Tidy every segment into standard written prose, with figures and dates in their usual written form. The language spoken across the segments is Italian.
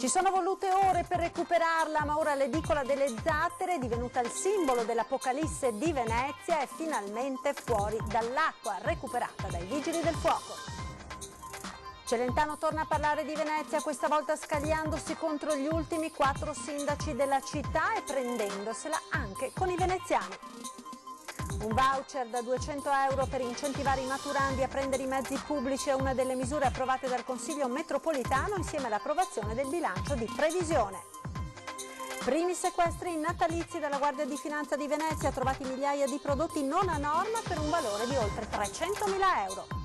Ci sono volute ore per recuperarla, ma ora l'edicola delle Zattere è divenuta il simbolo dell'Apocalisse di Venezia e finalmente fuori dall'acqua, recuperata dai Vigili del Fuoco. Celentano torna a parlare di Venezia, questa volta scagliandosi contro gli ultimi 4 sindaci della città e prendendosela anche con i veneziani. Un voucher da 200 euro per incentivare i maturandi a prendere i mezzi pubblici è una delle misure approvate dal Consiglio metropolitano insieme all'approvazione del bilancio di previsione. Primi sequestri natalizi dalla Guardia di Finanza di Venezia, trovati migliaia di prodotti non a norma per un valore di oltre 300.000 euro.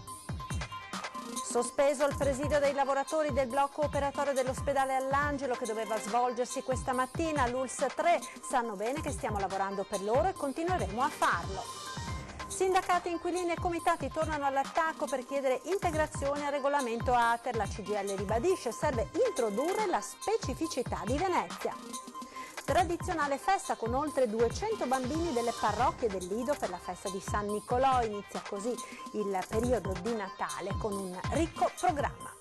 Sospeso il presidio dei lavoratori del blocco operatorio dell'ospedale All'Angelo che doveva svolgersi questa mattina. L'ULSS 3 sanno bene che stiamo lavorando per loro e continueremo a farlo. Sindacati, inquilini e comitati tornano all'attacco per chiedere integrazione al regolamento ATER. La CGIL ribadisce serve introdurre la specificità di Venezia. Tradizionale festa con oltre 200 bambini delle parrocchie del Lido per la festa di San Nicolò. Inizia così il periodo di Natale con un ricco programma.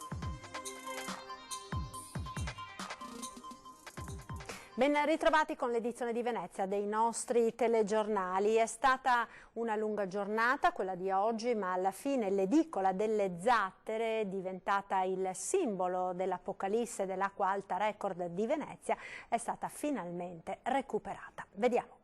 Ben ritrovati con l'edizione di Venezia dei nostri telegiornali. È stata una lunga giornata quella di oggi, ma alla fine l'edicola delle Zattere, diventata il simbolo dell'Apocalisse dell'acqua alta record di Venezia, è stata finalmente recuperata. Vediamo.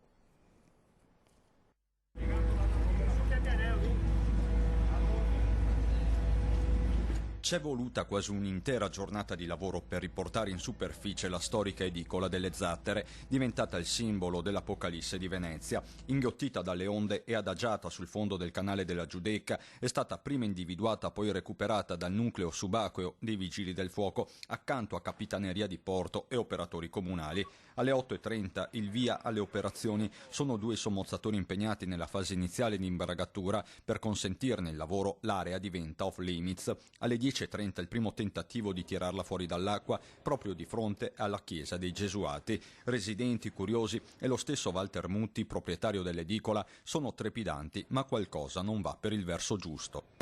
C'è voluta quasi un'intera giornata di lavoro per riportare in superficie la storica edicola delle Zattere, diventata il simbolo dell'Apocalisse di Venezia. Inghiottita dalle onde e adagiata sul fondo del canale della Giudecca, è stata prima individuata, poi recuperata dal nucleo subacqueo dei Vigili del Fuoco, accanto a Capitaneria di Porto e operatori comunali. Alle 8:30 il via alle operazioni. Sono 2 sommozzatori impegnati nella fase iniziale di imbragatura. Per consentirne il lavoro l'area diventa off limits. Alle 10:30 il primo tentativo di tirarla fuori dall'acqua proprio di fronte alla chiesa dei Gesuati. Residenti, curiosi e lo stesso Walter Mutti, proprietario dell'edicola, sono trepidanti, ma qualcosa non va per il verso giusto.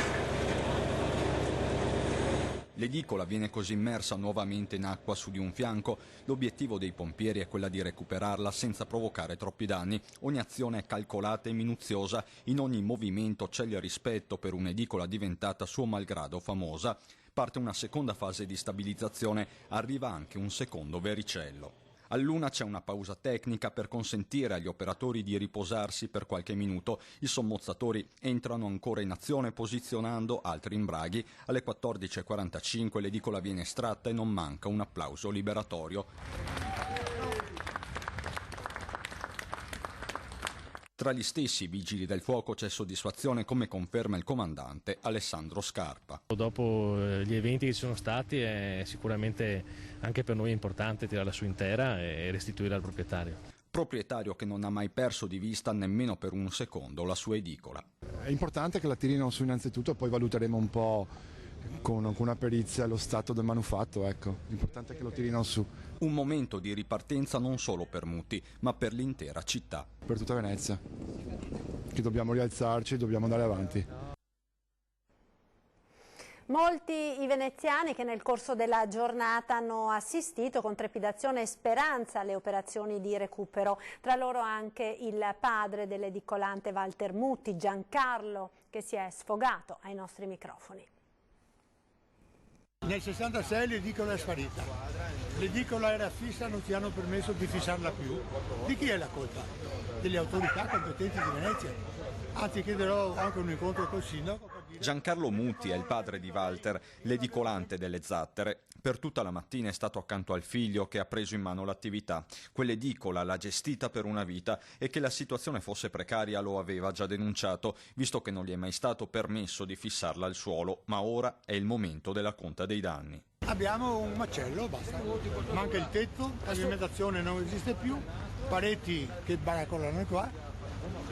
L'edicola viene così immersa nuovamente in acqua su di un fianco. L'obiettivo dei pompieri è quella di recuperarla senza provocare troppi danni. Ogni azione è calcolata e minuziosa. In ogni movimento c'è il rispetto per un'edicola diventata suo malgrado famosa. Parte una seconda fase di stabilizzazione, arriva anche un secondo vericello. All'una c'è una pausa tecnica per consentire agli operatori di riposarsi per qualche minuto. I sommozzatori entrano ancora in azione posizionando altri imbraghi. Alle 14:45 l'edicola viene estratta e non manca un applauso liberatorio. Tra gli stessi Vigili del Fuoco c'è soddisfazione, come conferma il comandante Alessandro Scarpa. Dopo gli eventi che ci sono stati è sicuramente anche per noi importante tirarla su intera e restituire al proprietario. Proprietario che non ha mai perso di vista nemmeno per un secondo la sua edicola. È importante che la tirino su innanzitutto, poi valuteremo un po' con una perizia lo stato del manufatto, ecco. L'importante è che lo tirino su. Un momento di ripartenza non solo per Mutti, ma per l'intera città. Per tutta Venezia, che dobbiamo rialzarci, dobbiamo andare avanti. Molti i veneziani che nel corso della giornata hanno assistito con trepidazione e speranza alle operazioni di recupero, tra loro anche il padre dell'edicolante Walter Mutti, Giancarlo, che si è sfogato ai nostri microfoni. Nel 66 l'edicola è sparita, l'edicola era fissa, non ci hanno permesso di fissarla più. Di chi è la colpa? Delle autorità competenti di Venezia. Anzi, chiederò anche un incontro col sindaco. Giancarlo Mutti è il padre di Walter, l'edicolante delle Zattere. Per tutta la mattina è stato accanto al figlio che ha preso in mano l'attività. Quell'edicola l'ha gestita per una vita e che la situazione fosse precaria lo aveva già denunciato, visto che non gli è mai stato permesso di fissarla al suolo, ma ora è il momento della conta dei danni. Abbiamo un macello, basta. Manca il tetto, la pavimentazione non esiste più, pareti che baracolano qua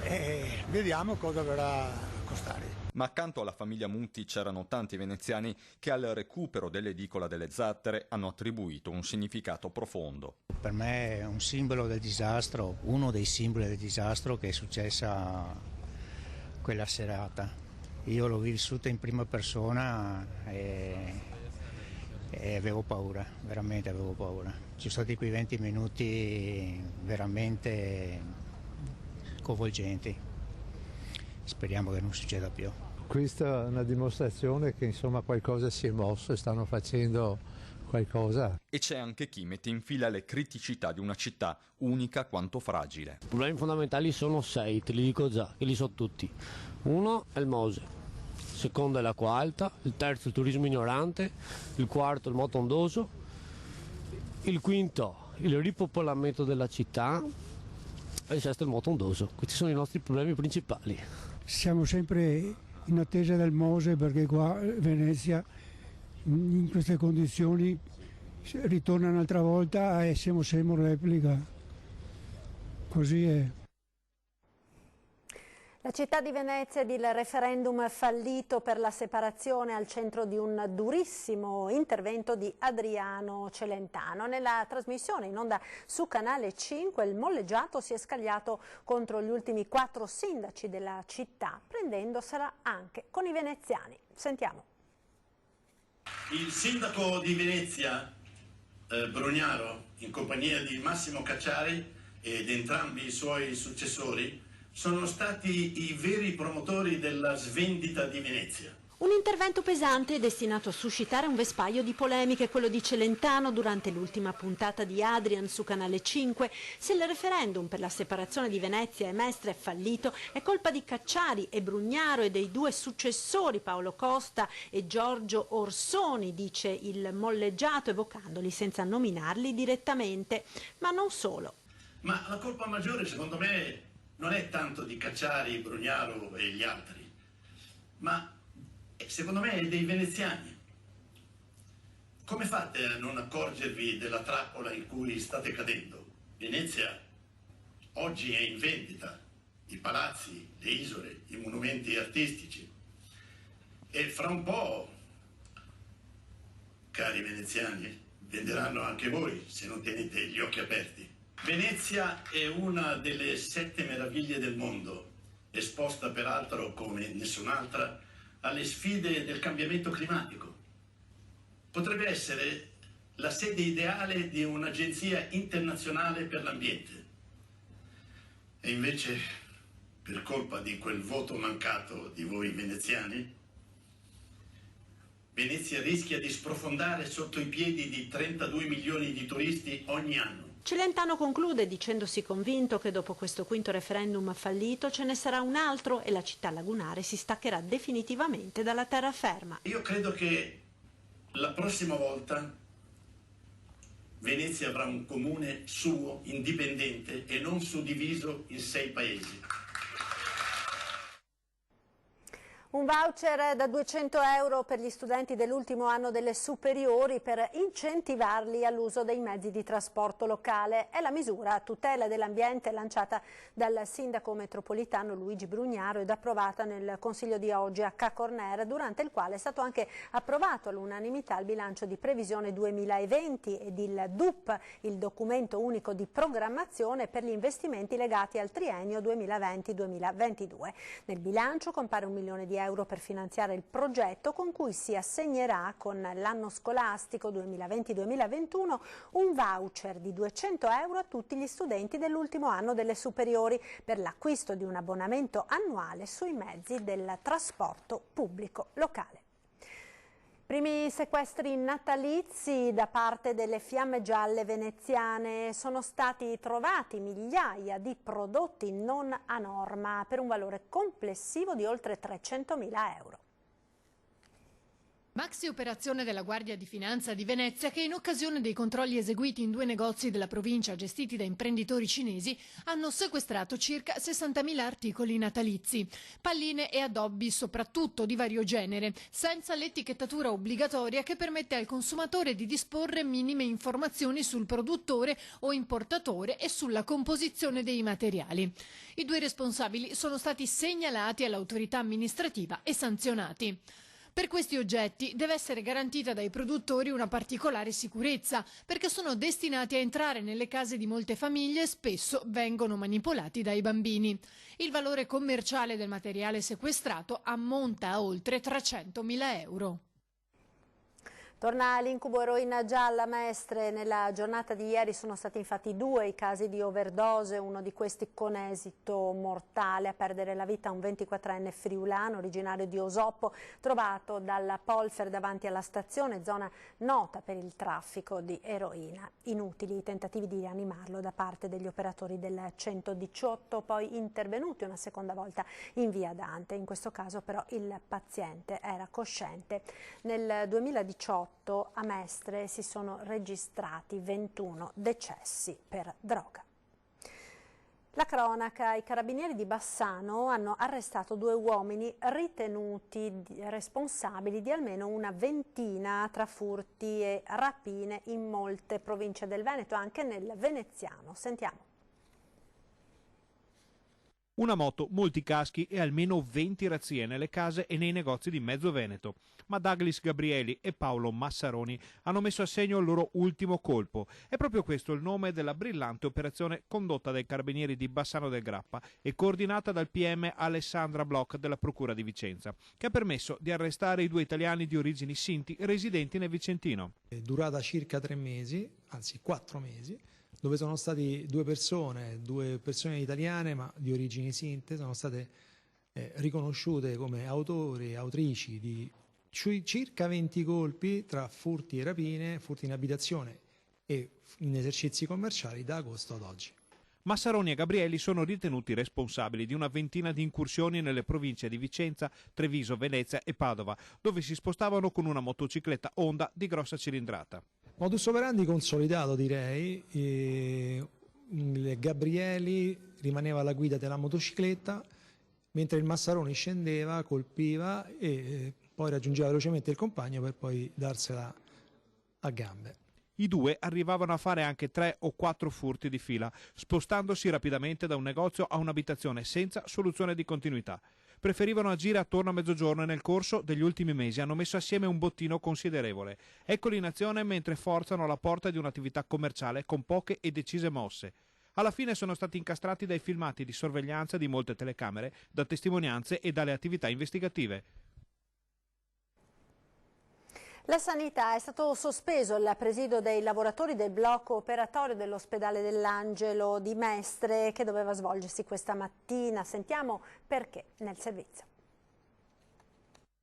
e vediamo cosa verrà a costare. Ma accanto alla famiglia Mutti c'erano tanti veneziani che al recupero dell'edicola delle Zattere hanno attribuito un significato profondo. Per me è un simbolo del disastro, uno dei simboli del disastro che è successa quella serata. Io l'ho vissuta in prima persona e e avevo paura, veramente avevo paura. Ci sono stati quei 20 minuti veramente coinvolgenti. Speriamo che non succeda più. Questa è una dimostrazione che insomma qualcosa si è mosso e stanno facendo qualcosa. E c'è anche chi mette in fila le criticità di una città unica quanto fragile. I problemi fondamentali sono 6, te li dico già, che li so tutti. Uno è il Mose, il secondo è l'acqua alta, il terzo il turismo ignorante, il quarto il moto ondoso, il quinto il ripopolamento della città e il sesto il moto ondoso. Questi sono i nostri problemi principali. Siamo sempre in attesa del Mose perché qua Venezia in queste condizioni ritorna un'altra volta e siamo replica. Così è. La città di Venezia ed il referendum fallito per la separazione al centro di un durissimo intervento di Adriano Celentano. Nella trasmissione in onda su Canale 5 il molleggiato si è scagliato contro gli ultimi 4 sindaci della città, prendendosela anche con i veneziani. Sentiamo. Il sindaco di Venezia, Brugnaro, in compagnia di Massimo Cacciari ed entrambi i suoi successori, sono stati i veri promotori della svendita di Venezia. Un intervento pesante destinato a suscitare un vespaio di polemiche, quello di Celentano durante l'ultima puntata di Adrian su Canale 5. Se il referendum per la separazione di Venezia e Mestre è fallito, è colpa di Cacciari e Brugnaro e dei 2 successori Paolo Costa e Giorgio Orsoni, dice il molleggiato evocandoli senza nominarli direttamente. Ma non solo. Ma la colpa maggiore secondo me non è tanto di Cacciari, Brugnaro e gli altri, ma secondo me è dei veneziani. Come fate a non accorgervi della trappola in cui state cadendo? Venezia oggi è in vendita, i palazzi, le isole, i monumenti artistici. E fra un po', cari veneziani, venderanno anche voi se non tenete gli occhi aperti. Venezia è una delle 7 meraviglie del mondo, esposta peraltro come nessun'altra alle sfide del cambiamento climatico. Potrebbe essere la sede ideale di un'agenzia internazionale per l'ambiente. E invece, per colpa di quel voto mancato di voi veneziani, Venezia rischia di sprofondare sotto i piedi di 32 milioni di turisti ogni anno. Celentano conclude dicendosi convinto che dopo questo quinto referendum fallito ce ne sarà un altro e la città lagunare si staccherà definitivamente dalla terraferma. Io credo che la prossima volta Venezia avrà un comune suo, indipendente e non suddiviso in 6 paesi. Un voucher da 200 euro per gli studenti dell'ultimo anno delle superiori per incentivarli all'uso dei mezzi di trasporto locale. È la misura a tutela dell'ambiente lanciata dal sindaco metropolitano Luigi Brugnaro ed approvata nel Consiglio di oggi a Ca' Corner, durante il quale è stato anche approvato all'unanimità il bilancio di previsione 2020 ed il DUP, il documento unico di programmazione per gli investimenti legati al triennio 2020-2022. Nel bilancio compare 1 milione di euro per finanziare il progetto con cui si assegnerà con l'anno scolastico 2020-2021 un voucher di 200 euro a tutti gli studenti dell'ultimo anno delle superiori per l'acquisto di un abbonamento annuale sui mezzi del trasporto pubblico locale. Primi sequestri natalizi da parte delle Fiamme Gialle veneziane. Sono stati trovati migliaia di prodotti non a norma per un valore complessivo di oltre 300.000 euro. Maxi operazione della Guardia di Finanza di Venezia che in occasione dei controlli eseguiti in 2 negozi della provincia gestiti da imprenditori cinesi hanno sequestrato circa 60.000 articoli natalizi, palline e addobbi soprattutto di vario genere, senza l'etichettatura obbligatoria che permette al consumatore di disporre minime informazioni sul produttore o importatore e sulla composizione dei materiali. I 2 responsabili sono stati segnalati all'autorità amministrativa e sanzionati. Per questi oggetti deve essere garantita dai produttori una particolare sicurezza, perché sono destinati a entrare nelle case di molte famiglie e spesso vengono manipolati dai bambini. Il valore commerciale del materiale sequestrato ammonta a oltre 300.000 euro. Torna l'incubo eroina gialla Mestre. Nella giornata di ieri sono stati infatti 2 i casi di overdose, uno di questi con esito mortale. A perdere la vita un 24enne friulano originario di Osoppo, trovato dalla Polfer davanti alla stazione, zona nota per il traffico di eroina. Inutili i tentativi di rianimarlo da parte degli operatori del 118, poi intervenuti una seconda volta in via Dante. In questo caso però il paziente era cosciente. Nel 2018 a Mestre si sono registrati 21 decessi per droga. La cronaca: i carabinieri di Bassano hanno arrestato 2 uomini ritenuti responsabili di almeno una ventina tra furti e rapine in molte province del Veneto, anche nel veneziano. Sentiamo. Una moto, molti caschi e almeno 20 razzie nelle case e nei negozi di mezzo Veneto. Ma Douglas Gabrieli e Paolo Massaroni hanno messo a segno il loro ultimo colpo. È proprio questo il nome della brillante operazione condotta dai carabinieri di Bassano del Grappa e coordinata dal PM Alessandra Bloch della Procura di Vicenza, che ha permesso di arrestare i 2 italiani di origini sinti residenti nel Vicentino. È durata circa 3 mesi, anzi 4 mesi, dove sono stati 2 persone italiane ma di origini sinte, sono state riconosciute come autori e autrici di circa 20 colpi tra furti e rapine, furti in abitazione e in esercizi commerciali da agosto ad oggi. Massaroni e Gabrieli sono ritenuti responsabili di una ventina di incursioni nelle province di Vicenza, Treviso, Venezia e Padova, dove si spostavano con una motocicletta Honda di grossa cilindrata. Modus operandi consolidato, direi. Il Gabrieli rimaneva alla guida della motocicletta, mentre il Massaroni scendeva, colpiva e poi raggiungeva velocemente il compagno per poi darsela a gambe. I 2 arrivavano a fare anche 3 o 4 furti di fila, spostandosi rapidamente da un negozio a un'abitazione senza soluzione di continuità. Preferivano agire attorno a mezzogiorno e nel corso degli ultimi mesi hanno messo assieme un bottino considerevole. Eccoli in azione mentre forzano la porta di un'attività commerciale con poche e decise mosse. Alla fine sono stati incastrati dai filmati di sorveglianza di molte telecamere, da testimonianze e dalle attività investigative. La sanità: è stato sospeso il presidio dei lavoratori del blocco operatorio dell'ospedale dell'Angelo di Mestre, che doveva svolgersi questa mattina. Sentiamo perché nel servizio.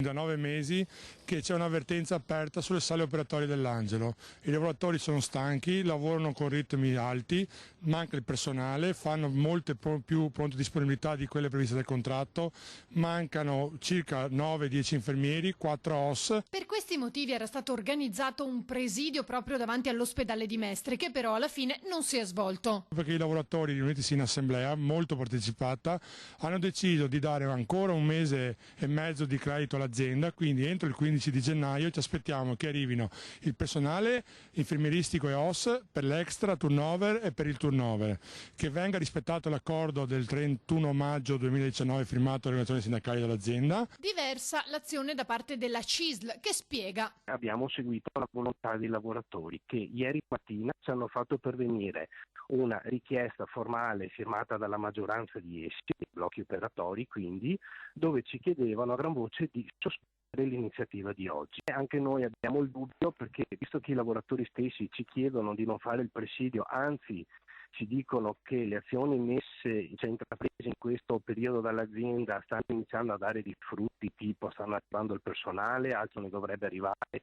Da 9 mesi che c'è un'avvertenza aperta sulle sale operatorie dell'Angelo. I lavoratori sono stanchi, lavorano con ritmi alti, manca il personale, fanno molte più pronte disponibilità di quelle previste dal contratto, mancano circa 9-10 infermieri, 4 OS. Per questi motivi era stato organizzato un presidio proprio davanti all'ospedale di Mestre, che però alla fine non si è svolto. Perché i lavoratori riunitisi in assemblea, molto partecipata, hanno deciso di dare ancora 1 mese e mezzo di credito all'azienda, quindi entro il 15 di gennaio ci aspettiamo che arrivino il personale infermieristico e OS per l'extra turnover e per il turnover, che venga rispettato l'accordo del 31 maggio 2019 firmato dalle organizzazioni sindacali dell'azienda. Diversa l'azione da parte della CISL, che spiega. Abbiamo seguito la volontà dei lavoratori che ieri mattina ci hanno fatto pervenire una richiesta formale firmata dalla maggioranza di essi, dei blocchi operatori quindi, dove ci chiedevano a gran voce di sospendere l'iniziativa di oggi. Anche noi abbiamo il dubbio perché, visto che i lavoratori stessi ci chiedono di non fare il presidio, anzi ci dicono che le azioni intraprese in questo periodo dall'azienda stanno iniziando a dare dei frutti, tipo stanno arrivando il personale, altro ne dovrebbe arrivare,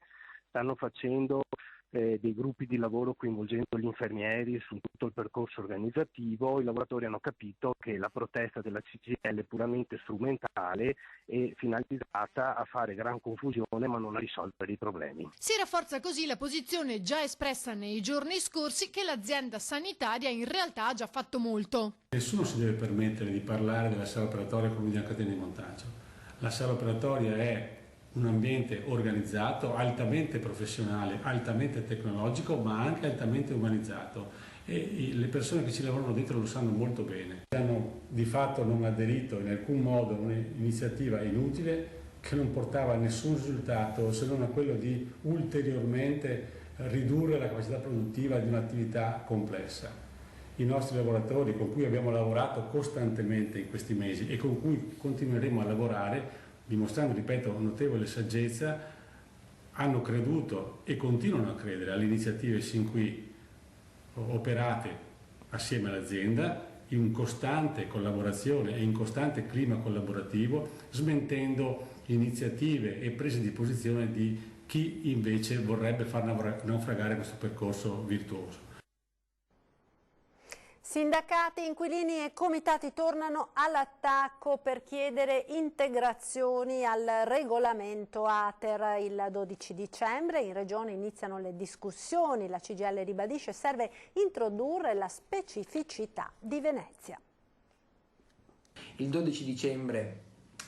stanno facendo dei gruppi di lavoro coinvolgendo gli infermieri su tutto il percorso organizzativo. I lavoratori hanno capito che la protesta della CGIL è puramente strumentale e finalizzata a fare gran confusione ma non a risolvere i problemi. Si rafforza così la posizione già espressa nei giorni scorsi che l'azienda sanitaria in realtà ha già fatto molto. Nessuno si deve permettere di parlare della sala operatoria come di una catena di montaggio. La sala operatoria è un ambiente organizzato, altamente professionale, altamente tecnologico, ma anche altamente umanizzato. E le persone che ci lavorano dentro lo sanno molto bene. Hanno di fatto non aderito in alcun modo a un'iniziativa inutile che non portava a nessun risultato se non a quello di ulteriormente ridurre la capacità produttiva di un'attività complessa. I nostri lavoratori, con cui abbiamo lavorato costantemente in questi mesi e con cui continueremo a lavorare, dimostrando, ripeto, notevole saggezza, hanno creduto e continuano a credere alle iniziative sin qui operate assieme all'azienda, in costante collaborazione e in costante clima collaborativo, smentendo iniziative e prese di posizione di chi invece vorrebbe far naufragare questo percorso virtuoso. Sindacati, inquilini e comitati tornano all'attacco per chiedere integrazioni al regolamento ATER. Il 12 dicembre in Regione iniziano le discussioni. La CGIL ribadisce che serve introdurre la specificità di Venezia. Il 12 dicembre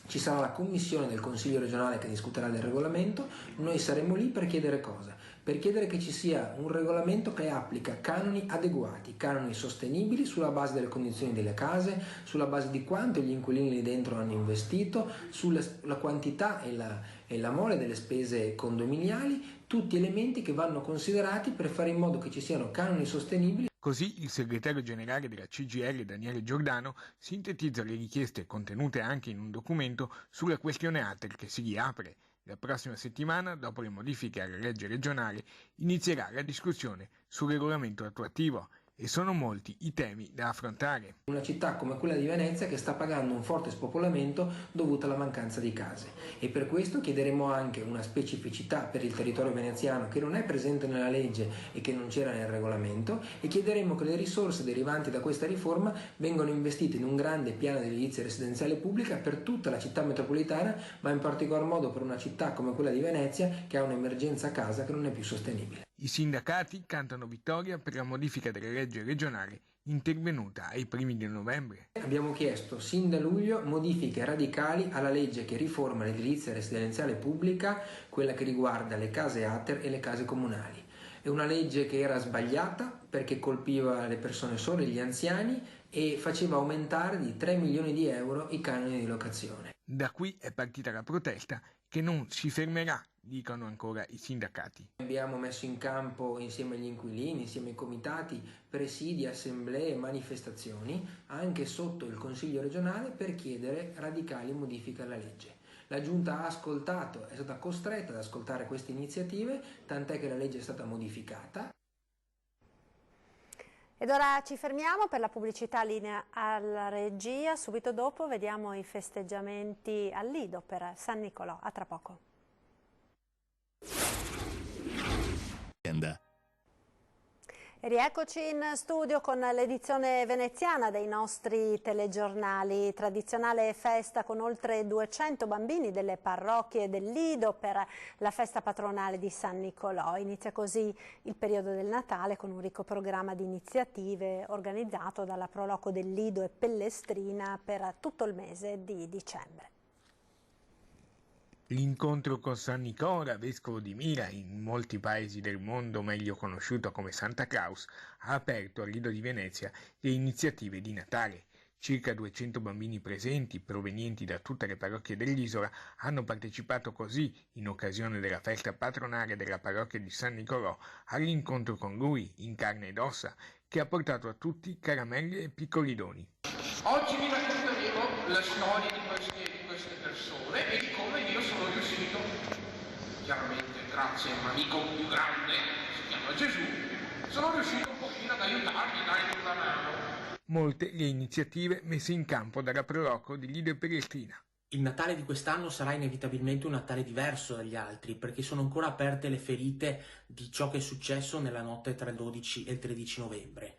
ci sarà la commissione del Consiglio regionale che discuterà del regolamento. Noi saremo lì per chiedere cosa? Per chiedere che ci sia un regolamento che applica canoni adeguati, canoni sostenibili sulla base delle condizioni delle case, sulla base di quanto gli inquilini lì dentro hanno investito, sulla quantità e la mole delle spese condominiali, tutti elementi che vanno considerati per fare in modo che ci siano canoni sostenibili. Così il segretario generale della CGIL, Daniele Giordano, sintetizza le richieste contenute anche in un documento sulla questione ATER che si riapre. La prossima settimana, dopo le modifiche alla legge regionale, inizierà la discussione sul regolamento attuativo e sono molti i temi da affrontare. Una città come quella di Venezia che sta pagando un forte spopolamento dovuto alla mancanza di case e per questo chiederemo anche una specificità per il territorio veneziano che non è presente nella legge e che non c'era nel regolamento e chiederemo che le risorse derivanti da questa riforma vengano investite in un grande piano di edilizia residenziale pubblica per tutta la città metropolitana, ma in particolar modo per una città come quella di Venezia che ha un'emergenza casa che non è più sostenibile. I sindacati cantano vittoria per la modifica della legge regionale intervenuta ai primi di novembre. Abbiamo chiesto sin da luglio modifiche radicali alla legge che riforma l'edilizia residenziale pubblica, quella che riguarda le case ATER e le case comunali. È una legge che era sbagliata perché colpiva le persone sole, gli anziani e faceva aumentare di 3 milioni di euro i canoni di locazione. Da qui è partita la protesta che non si fermerà, dicono ancora i sindacati. Abbiamo messo in campo insieme agli inquilini, insieme ai comitati, presidi, assemblee, manifestazioni, anche sotto il Consiglio regionale per chiedere radicali modifiche alla legge. La Giunta ha ascoltato, è stata costretta ad ascoltare queste iniziative, tant'è che la legge è stata modificata. Ed ora ci fermiamo per la pubblicità, linea alla regia. Subito dopo vediamo i festeggiamenti al Lido per San Nicolò. A tra poco. E rieccoci in studio con l'edizione veneziana dei nostri telegiornali. Tradizionale festa con oltre 200 bambini delle parrocchie del Lido per la festa patronale di San Nicolò. Inizia così il periodo del Natale con un ricco programma di iniziative organizzato dalla Proloco del Lido e Pellestrina per tutto il mese di dicembre. L'incontro con San Nicola, vescovo di Mira, in molti paesi del mondo meglio conosciuto come Santa Claus, ha aperto al Lido di Venezia le iniziative di Natale. Circa 200 bambini presenti, provenienti da tutte le parrocchie dell'isola, hanno partecipato così, in occasione della festa patronale della parrocchia di San Nicolò, all'incontro con lui, in carne ed ossa, che ha portato a tutti caramelle e piccoli doni. Oggi vi racconteremo la storia di queste persone e di come io sono riuscito, chiaramente grazie a un amico più grande, si chiama Gesù, sono riuscito un pochino ad aiutarmi, a dargli una mano. Molte le iniziative messe in campo dalla Proloco di Lido e Pellestrina. Il Natale di quest'anno sarà inevitabilmente un Natale diverso dagli altri, perché sono ancora aperte le ferite di ciò che è successo nella notte tra il 12 e il 13 novembre.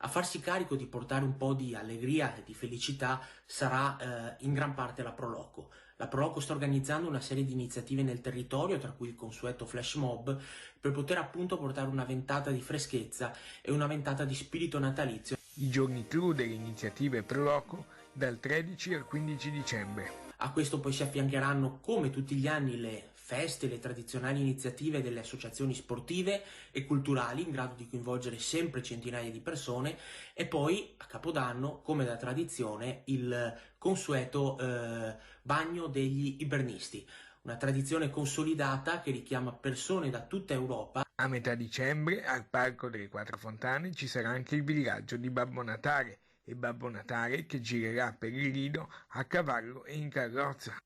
A farsi carico di portare un po' di allegria e di felicità sarà in gran parte la Proloco. La Proloco sta organizzando una serie di iniziative nel territorio, tra cui il consueto flash mob, per poter appunto portare una ventata di freschezza e una ventata di spirito natalizio. I giorni clou delle iniziative Proloco dal 13 al 15 dicembre. A questo poi si affiancheranno, come tutti gli anni, le feste, le tradizionali iniziative delle associazioni sportive e culturali in grado di coinvolgere sempre centinaia di persone e poi a Capodanno, come da tradizione, il consueto bagno degli ibernisti, una tradizione consolidata che richiama persone da tutta Europa. A metà dicembre al Parco delle Quattro Fontane ci sarà anche il villaggio di Babbo Natale e Babbo Natale che girerà per il Lido a cavallo e in carrozza.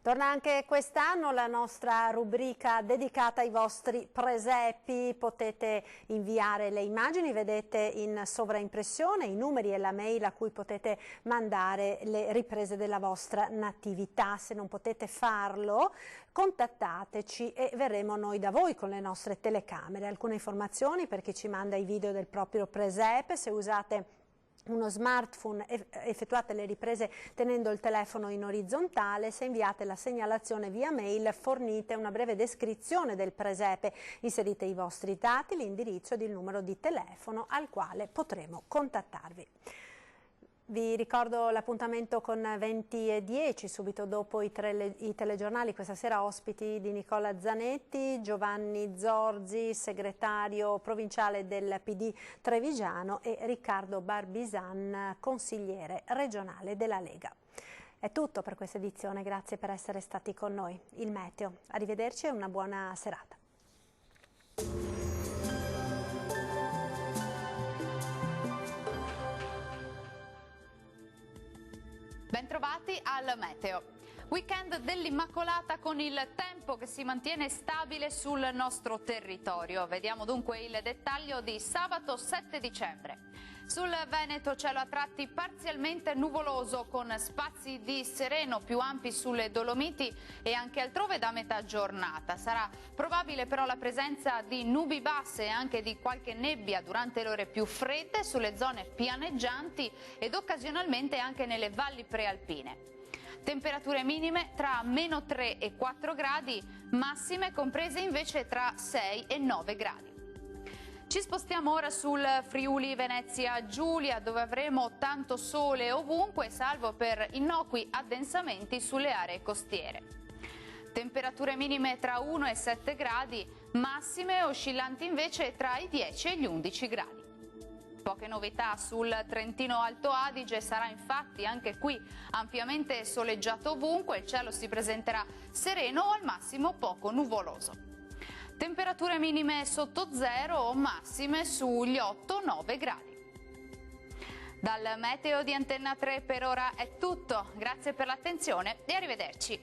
Torna anche quest'anno la nostra rubrica dedicata ai vostri presepi. Potete inviare le immagini, vedete in sovraimpressione i numeri e la mail a cui potete mandare le riprese della vostra natività. Se non potete farlo, contattateci e verremo noi da voi con le nostre telecamere. Alcune informazioni per chi ci manda i video del proprio presepe: se usate uno smartphone effettuate le riprese tenendo il telefono in orizzontale, se inviate la segnalazione via mail fornite una breve descrizione del presepe, inserite i vostri dati, l'indirizzo ed il numero di telefono al quale potremo contattarvi. Vi ricordo l'appuntamento con 20:10, subito dopo i telegiornali. Questa sera ospiti di Nicola Zanetti, Giovanni Zorzi, segretario provinciale del PD Trevigiano, e Riccardo Barbisan, consigliere regionale della Lega. È tutto per questa edizione, grazie per essere stati con noi. Il meteo, arrivederci e una buona serata. Bentrovati al meteo. Weekend dell'Immacolata con il tempo che si mantiene stabile sul nostro territorio. Vediamo dunque il dettaglio di sabato 7 dicembre. Sul Veneto cielo a tratti parzialmente nuvoloso con spazi di sereno più ampi sulle Dolomiti e anche altrove da metà giornata. Sarà probabile però la presenza di nubi basse e anche di qualche nebbia durante le ore più fredde sulle zone pianeggianti ed occasionalmente anche nelle valli prealpine. Temperature minime tra -3 e 4 gradi, massime comprese invece tra 6 e 9 gradi. Ci spostiamo ora sul Friuli Venezia Giulia, dove avremo tanto sole ovunque, salvo per innocui addensamenti sulle aree costiere. Temperature minime tra 1 e 7 gradi, massime oscillanti invece tra i 10 e gli 11 gradi. Poche novità sul Trentino Alto Adige, sarà infatti anche qui ampiamente soleggiato ovunque, il cielo si presenterà sereno o al massimo poco nuvoloso. Temperature minime sotto zero o massime sugli 8-9 gradi. Dal meteo di Antenna 3 per ora è tutto, grazie per l'attenzione e arrivederci.